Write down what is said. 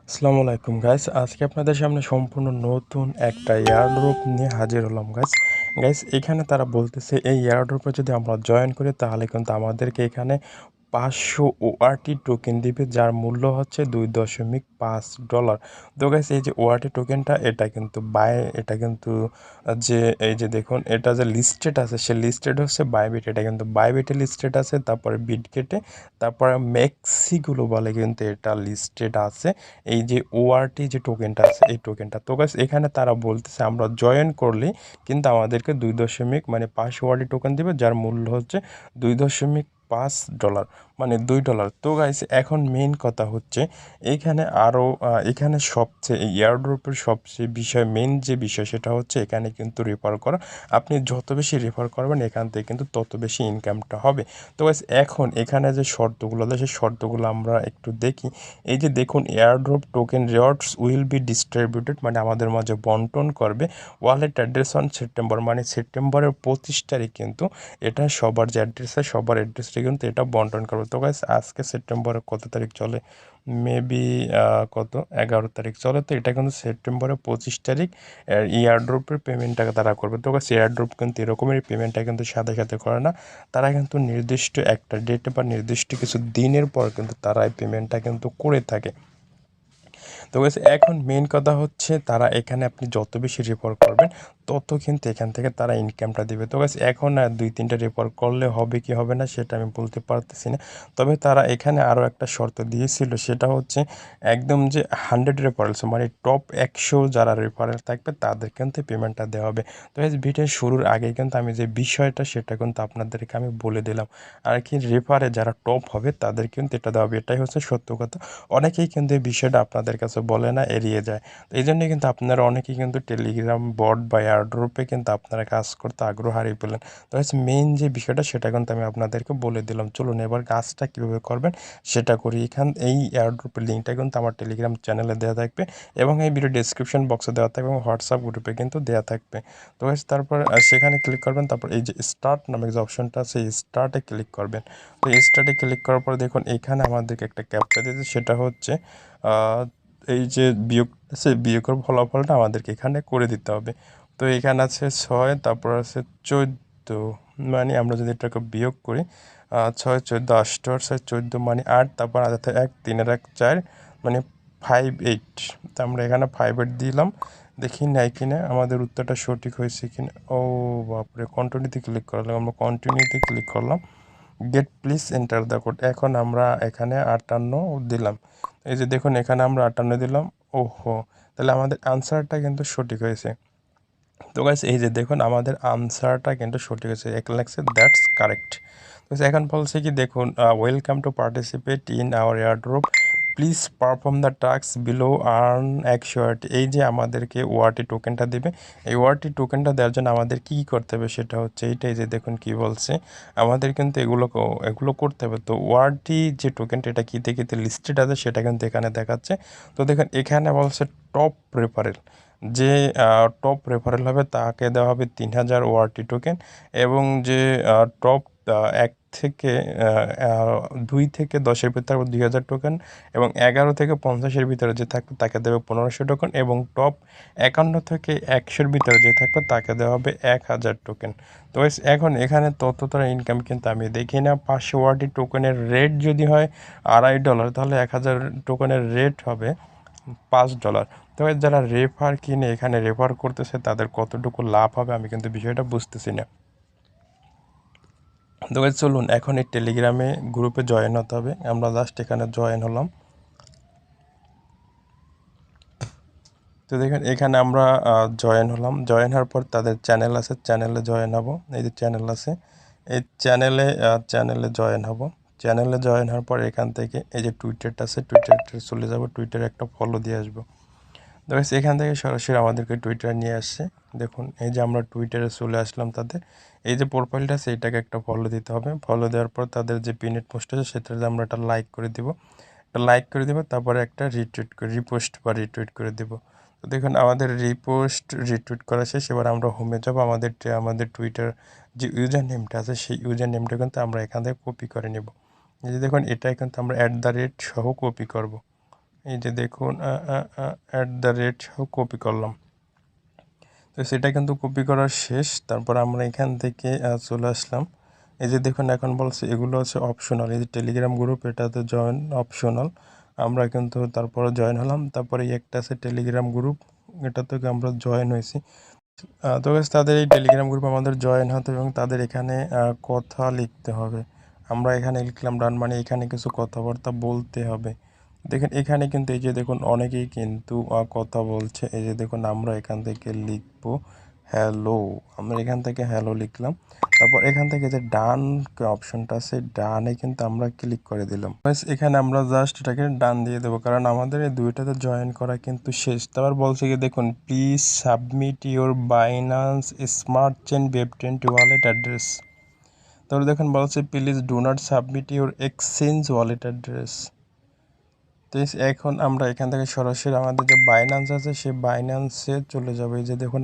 আসসালামু আলাইকুম গাইস, আজকে আপনাদের সামনে সম্পূর্ণ নতুন একটা এয়ারড্রপ নিয়ে হাজির হলাম গাইস। এখানে তারা বলতেছে এই এয়ারড্রপে যদি আমরা জয়েন করি তাহলে কিন্তু আমাদেরকে এখানে 500 ওআরটি টোকেন দিবে, যার মূল্য হচ্ছে $2.5। তো গাইস এই যে ওআরটি টোকেনটা এটা কিন্তু যে এই যে দেখুন এটা যে লিস্টেড আছে, সে লিস্টেড হচ্ছে বাইবিট। এটা কিন্তু বাইবিটে লিস্টেড আছে, তারপরে বিটগেটে, তারপরে মেক্সিগুলো বলে কিন্তু এটা লিস্টেড আছে। এই যে ওআরটি যে টোকেনটা আছে এই টোকেনটা, তো গাইস এখানে তারা বলতেছে আমরা জয়েন করলে কিন্তু আমাদেরকে 5 ওআরটি টোকেন দিবে, যার মূল্য হচ্ছে $2.5, মানে $2। তো গাইস এখন মেইন কথা হচ্ছে এখানে সবচেয়ে এই এয়ারড্রপের সবচেয়ে মেইন যে বিষয় সেটা হচ্ছে এখানে কিন্তু রেফার করা। আপনি যত বেশি রেফার করবেন এখান থেকে কিন্তু তত বেশি ইনকামটা হবে। তো গাইস এখন এখানে যে শর্তগুলো আছে সেই শর্তগুলো আমরা একটু দেখি। এই যে দেখুন, airdrop token rewards will be distributed, মানে আমাদের মাঝে বন্টন করবে ওয়ালেট অ্যাড্রেস অন সেপ্টেম্বর, মানে সেপ্টেম্বরের 25 তারিখ কিন্তু এটা সবার যে অ্যাড্রেস আছে সবার অ্যাড্রেসটা কিন্তু এটা বন্টন করবে। তো গাইস আজকে সেপ্টেম্বরের কত তারিখ চলে, মেবি 11 তারিখ চলে। তো এটা কিন্তু সেপ্টেম্বরের 25 তারিখ এয়ারড্রপের পেমেন্টটা তারা করবে। তো গাইস এয়ারড্রপ কিন্তু এরকমের পেমেন্টটা কিন্তু সাথে সাথে করে না, তারা কিন্তু নির্দিষ্ট একটা ডেটে বা নির্দিষ্ট কিছু দিনের পর কিন্তু তারা এই পেমেন্টটা কিন্তু করে থাকে। তো গাইস এখন মেইন কথা হচ্ছে তারা এখানে আপনি যত বেশি রেফার করবেন তত কিন্তু এখান থেকে তারা ইনকামটা দিবে। তো গাইস এখন আর 2-3টা রেফার করলে হবে কি হবে না সেটা আমি বলতে পারতেছি না, তবে তারা এখানে আরও একটা শর্ত দিয়েছিল, সেটা হচ্ছে একদম যে 100 রেফারেলস, মানে টপ 100 যারা রেফারেল থাকবে তাদের কিন্তু পেমেন্টটা দেওয়া হবে। তো গাইস ভিডিও শুরুর আগে কিন্তু আমি যে বিষয়টা সেটা কিন্তু আপনাদেরকে আমি বলে দিলাম, আর কি রেফারে যারা টপ হবে তাদের কিন্তু এটা দেওয়া হবে, এটাই হচ্ছে সত্য কথা। অনেকেই কিন্তু এই বিষয়টা আপনাদের কাছে বলে না, এড়িয়ে যায়। তো এই জন্যই কিন্তু আপনারা অনেকেই কিন্তু টেলিগ্রাম বট বা এয়ারড্রপে কিন্তু আপনারা কাজ করতে আগ্রহ হারিয়ে পেলেন। তো হচ্ছে মেইন যে বিষয়টা সেটা কিন্তু আমি আপনাদেরকে বলে দিলাম। চলুন এবার কাজটা কীভাবে করবেন সেটা করি। এই এয়ারড্রপের লিঙ্কটা কিন্তু আমার টেলিগ্রাম চ্যানেলে দেওয়া থাকবে এবং এই ভিডিও ডিসক্রিপশন বক্সে দেওয়া থাকবে এবং হোয়াটসঅ্যাপ গ্রুপে কিন্তু দেওয়া থাকবে। তো তারপর সেখানে ক্লিক করবেন, তারপর এই যে স্টার্ট নামে যে অপশনটা আছে এই স্টার্টে ক্লিক করবেন। তো স্টার্টে ক্লিক করার পর দেখুন এখানে আমাদেরকে একটা ক্যাপচা দিয়েছে, সেটা হচ্ছে এই যে বিয়োগের ফলাফলটা আমাদেরকে এখানে করে দিতে হবে। তো এখানে আছে 6, তারপর আছে 14, মানে আমরা যদি এটাকে বিয়োগ করি 6, 14, 8, 6, 14 মানে 8, তারপর 1, 3, 1, 4 মানে 58। তো আমরা এখানে 58 দিলাম, দেখি নাই কিনা আমাদের উত্তরটা সঠিক হয়েছে কিনা। ও বাপরে, কন্টিনিউতে ক্লিক করলাম, আমরা কন্টিনিউতে ক্লিক করলাম, get please enter the code. এখন আমরা এখানে 58 দিলাম, এই যে দেখুন এখানে আমরা 58 দিলাম। ওহো, তাহলে আমাদের আনসারটা কিন্তু সঠিক হয়েছে। তো গাইস এই যে দেখুন আমাদের আনসারটা কিন্তু সঠিক হয়েছে, এক লাগছে দ্যাটস কারেক্ট। তো এখন বলছে কি দেখুন, welcome to participate in our airdrop, please perform the task below earn 100 warty. এই যে আমাদেরকে ওয়ার্টি টোকেনটা দেবে, এই ওয়ার্টি টোকেনটা দেওয়ার জন্য আমাদের কী করতে হবে সেটা হচ্ছে এইটাই, যে দেখুন কি বলছে আমাদের কিন্তু এগুলো করতে হবে। তো ওয়ার্টি যে টোকেনটা এটা কীতে কীতে লিস্টেড আছে সেটা কিন্তু এখানে দেখাচ্ছে। তো দেখুন এখানে বলছে টপ রেফারেল, যে টপ রেফারেল হবে তাকে দেওয়া হবে 3000 ওয়ার্টি টোকেন, এবং যে টপ 1 থেকে 2 থেকে 10-এর ভিতরে 2000 টোকেন, এবং 11 থেকে 50-এর ভিতরে যে থাকবে তাকে দেবে 1500 টোকেন, এবং টপ 51 থেকে 100-এর ভিতরে যে থাকবে তাকে দেওয়া হবে 1000 টোকেন। তো এখন এখানে ততটা ইনকাম কিন্তু আমি দেখি না। 500 ওয়ার্টি টোকেনের রেট যদি হয় $2.5, তাহলে 1000 টোকেনের রেট হবে $5। তবে যারা রেফার কিনে এখানে রেফার করতেছে তাদের কতটুকু লাভ হবে আমি কিন্তু বিষয়টা বুঝতেছি না। তো চলুন এখন এই টেলিগ্রামে গ্রুপে জয়েন হতে হবে, আমরা লাস্ট এখানে জয়েন হলাম। তো দেখেন এখানে আমরা জয়েন হলাম, জয়েন হওয়ার পর তাদের চ্যানেল আছে, চ্যানেলে জয়েন হব। এই যে চ্যানেল আছে, এই চ্যানেলে জয়েন হব। চ্যানেলে জয়েন হওয়ার পর এখান থেকে এই যে টুইটারটা আছে টুইটারটা চলে যাব, টুইটারে একটা ফলো দিয়ে আসবো। দেখো এখান থেকে সরাসরি আমাদেরকে টুইটার নিয়ে আসছে। দেখুন এই যে আমরা টুইটারে চলে আসলাম, তাদের এই যে প্রোফাইলটা আছে এটাকে একটা ফলো দিতে হবে। ফলো দেওয়ার পর তাদের যে পিনেট পোস্ট আছে সেটাতে আমরা একটা লাইক করে দিব, তারপরে একটা রিপোস্ট বা রিটুইট করে দিব। তো দেখুন আমাদের রিটুইট করা শেষ। এবার আমরা হোমে যাব, আমাদের টুইটার যে ইউজার নেমটা আছে সেই ইউজার নেমটা কিন্তু আমরা এখান থেকে কপি করে নেব। এই যে দেখুন এটাই কিন্তু আমরা @ সহ কপি করব। এই যে দেখুন @ কপি করলাম। তো সেটা কিন্তু কপি করা শেষ। তারপর আমরা এখান থেকে চলে আসলাম। এই যে দেখুন এখন বলছে এগুলো হচ্ছে অপশনাল। এই যে টেলিগ্রাম গ্রুপ এটাতে জয়েন অপশনাল। আমরা কিন্তু তারপরে জয়েন হলাম। তারপরে এই একটা আছে টেলিগ্রাম গ্রুপ, এটা থেকে আমরা জয়েন হয়েছি। তো guys, তাদের এই টেলিগ্রাম গ্রুপে আমাদের জয়েন হতে এবং তাদের এখানে কথা লিখতে হবে। আমরা এখানে লিখলাম ডান, মানে এখানে কিছু কথাবার্তা বলতে হবে। দেখেন এখানে কিন্তু এই যে দেখুন অনেকেই কিন্তু কথা বলছে। এই যে দেখুন আমরা এখান থেকে লিখবো হ্যালো। আমরা এখান থেকে হ্যালো লিখলাম। তারপর এখান থেকে যে ডান অপশনটা আছে, ডানে কিন্তু আমরা ক্লিক করে দিলাম। এখানে আমরা জাস্ট এটাকে ডান দিয়ে দেবো, কারণ আমাদের এই দুইটাতে জয়েন করা কিন্তু শেষ। তারপর বলছে কি দেখুন, please submit your Binance smart chain ওয়েব20 ওয়ালেট অ্যাড্রেস। তারপরে দেখুন বলছে please do not submit your exchange wallet address. তো এখন আমরা এখান থেকে সরাসরি আমাদের যে বাইন্যান্স আছে সেই বাইন্যান্সে চলে যাবো। এই যে দেখুন